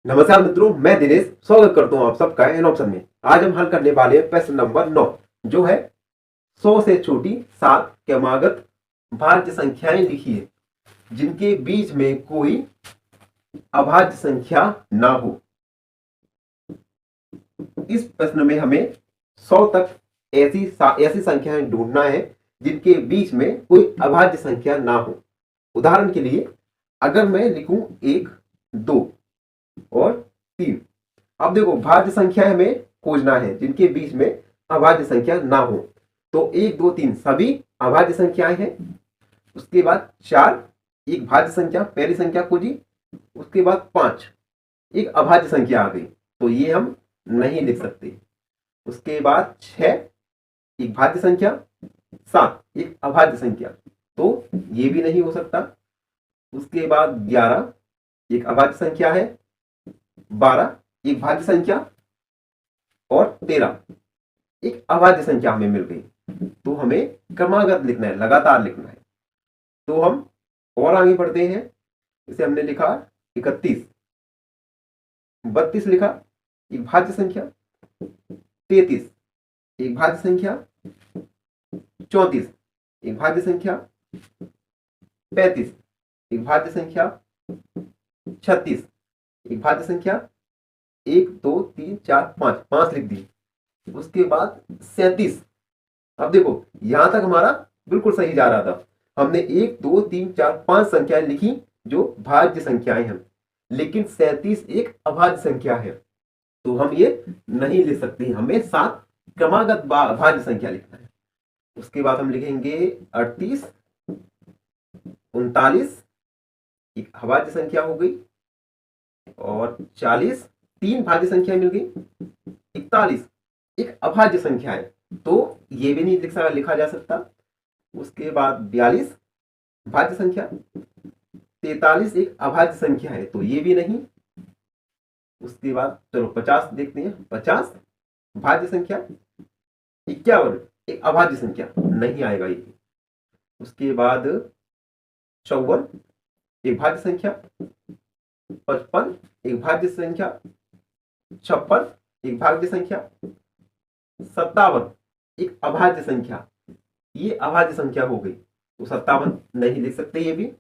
नमस्कार मित्रों, मैं दिनेश स्वागत करता हूं आप सबका इन ऑप्शन में। आज हम हल करने वाले हैं प्रश्न नंबर 9 जो है 100 से छोटी 7 क्रमागत भाज्य संख्याएं लिखिए जिनके बीच में कोई अभाज्य संख्या ना हो। इस प्रश्न में हमें 100 तक ऐसी संख्याएं ढूंढना है जिनके बीच में कोई अभाज्य संख्या ना हो। उदाहरण के लिए अगर मैं लिखूं 1, 2 और 3। अब देखो, भाज्य संख्या हमें खोजना है जिनके बीच में अभाज्य संख्या ना हो। तो 1, 2, 3 सभी अभाज्य संख्याएं हैं। उसके बाद 4 एक भाज्य संख्या, पहली संख्या खोजी। उसके बाद 5 एक अभाज्य संख्या आ गई, तो ये हम नहीं लिख सकते। उसके बाद 6 एक भाज्य संख्या, 7 एक अभाज्य संख्या, तो ये भी नहीं हो सकता। उसके बाद 11 एक अभाज्य संख्या है, 12 एक भाज्य संख्या और 13 एक अभाज्य संख्या हमें मिल गई। तो हमें क्रमागत लिखना है, लगातार लिखना है। तो हम और आगे बढ़ते हैं। इसे हमने लिखा 31, 32 लिखा एक भाज्य संख्या, 33 एक भाज्य संख्या, 34 एक भाज्य संख्या, 35 एक भाज्य संख्या, 36 एक भाज्य संख्या, 1, 2, 3, 4, 5 5 लिख दी। उसके बाद 37। अब देखो, यहां तक हमारा बिल्कुल सही जा रहा था। हमने 1, 2, 3, 4, 5 संख्याएं लिखी जो भाज्य संख्याएं हैं, लेकिन 37 एक अभाज्य संख्या है, तो हम ये नहीं लिख सकते। हमें 7 क्रमागत भाज्य संख्या लिखना है। उसके बाद हम लिखेंगे 38, 39 एक अभाज्य संख्या हो गई, और 40 3 भाज्य संख्या मिल गई, 41 एक अभाज्य संख्या है, तो ये भी नहीं लिखा जा सकता। उसके बाद 42 भाज्य संख्या, 43 एक अभाज्य संख्या है, तो ये भी नहीं। उसके बाद चलो 50 देखते हैं। 50 भाज्य संख्या, 51 एक अभाज्य संख्या, नहीं आएगा ये। उसके बाद 54 एक भाज्य संख्या, 55 एक भाज्य संख्या, 56 एक भाज्य संख्या, 57 एक अभाज्य संख्या, ये अभाज्य संख्या हो गई, तो 57 नहीं लिख सकते ये भी।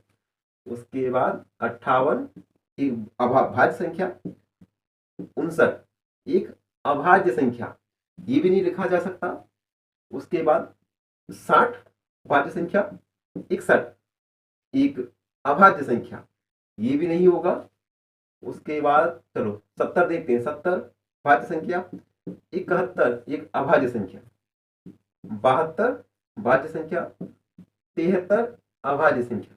उसके बाद 58 एक भाज्य संख्या, 59 एक अभाज्य संख्या, ये भी नहीं लिखा जा सकता। उसके बाद 60 भाज्य संख्या, 61 एक अभाज्य संख्या, ये भी नहीं होगा। उसके बाद चलो 70 देखते हैं। 70 भाज्य संख्या, 71 एक अभाज्य संख्या, 72 भाज्य संख्या, 73 अभाज्य संख्या,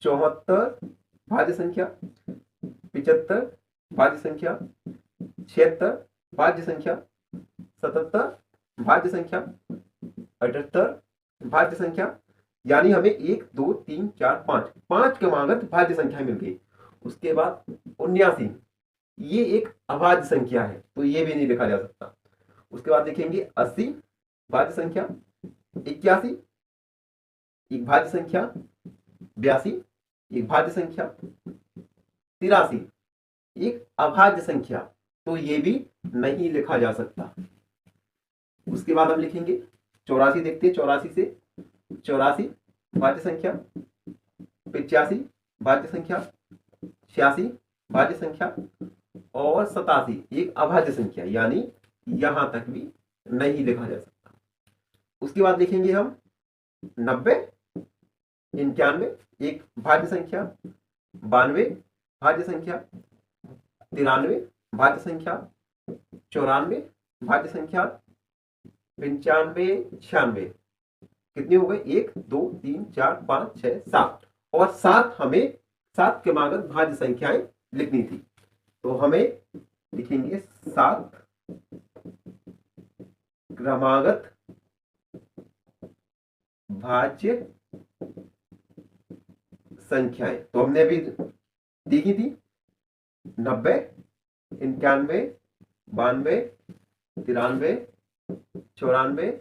74 भाज्य संख्या, 75 भाज्य संख्या, 76 भाज्य संख्या, 77 भाज्य संख्या, 78 भाज्य संख्या, यानी हमें 1, 2, 3, 4, 5 क्रमागत भाज्य संख्या मिल गई। उसके बाद 79 ये एक अभाज्य संख्या है, तो ये भी नहीं लिखा जा सकता। उसके बाद देखेंगे 80 भाज्य संख्या, 81 एक भाज्य संख्या, 82 एक भाज्य संख्या, 83 एक अभाज्य संख्या, तो ये भी नहीं लिखा जा सकता। उसके बाद हम लिखेंगे 84 देखते हैं। 84 से 84 भाज्य संख्या, 85 भाज्य संख्या, 86 भाज्य संख्या और 87 एक अभाज्य संख्या, यानी यहां तक भी नहीं लिखा जा सकता। उसके बाद लिखेंगे हम 90, 91 एक भाज्य संख्या, 92 भाज्य संख्या, 93 भाज्य संख्या, 94 भाज्य संख्या, 95, 96 कितनी हो गई? 1, 2, 3, 4, 5, 6, 7 और 7 हमें 7 क्रमागत भाज्य संख्याएं लिखनी थी, तो हमें लिखेंगे 7 क्रमागत भाज्य संख्याएं। तो हमने अभी देखी थी 90, 91, 92, 93, 94,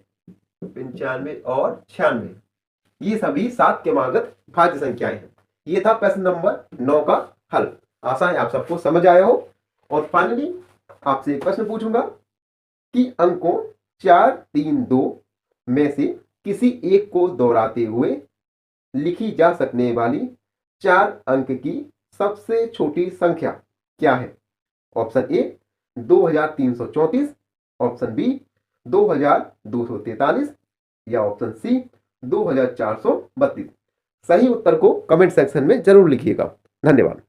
95 और 96, ये सभी 7 क्रमागत भाज्य संख्याएं हैं। ये था प्रश्न नंबर 9 का हल। आशा है आप सबको समझ आया हो। और फाइनली आपसे एक प्रश्न पूछूंगा कि अंकों 4, 3, 2 में से किसी एक को दोहराते हुए लिखी जा सकने वाली 4 अंक की सबसे छोटी संख्या क्या है? ऑप्शन ए 2334, ऑप्शन बी 2243 या ऑप्शन सी 2432। सही उत्तर को कमेंट सेक्शन में जरूर लिखिएगा। धन्यवाद।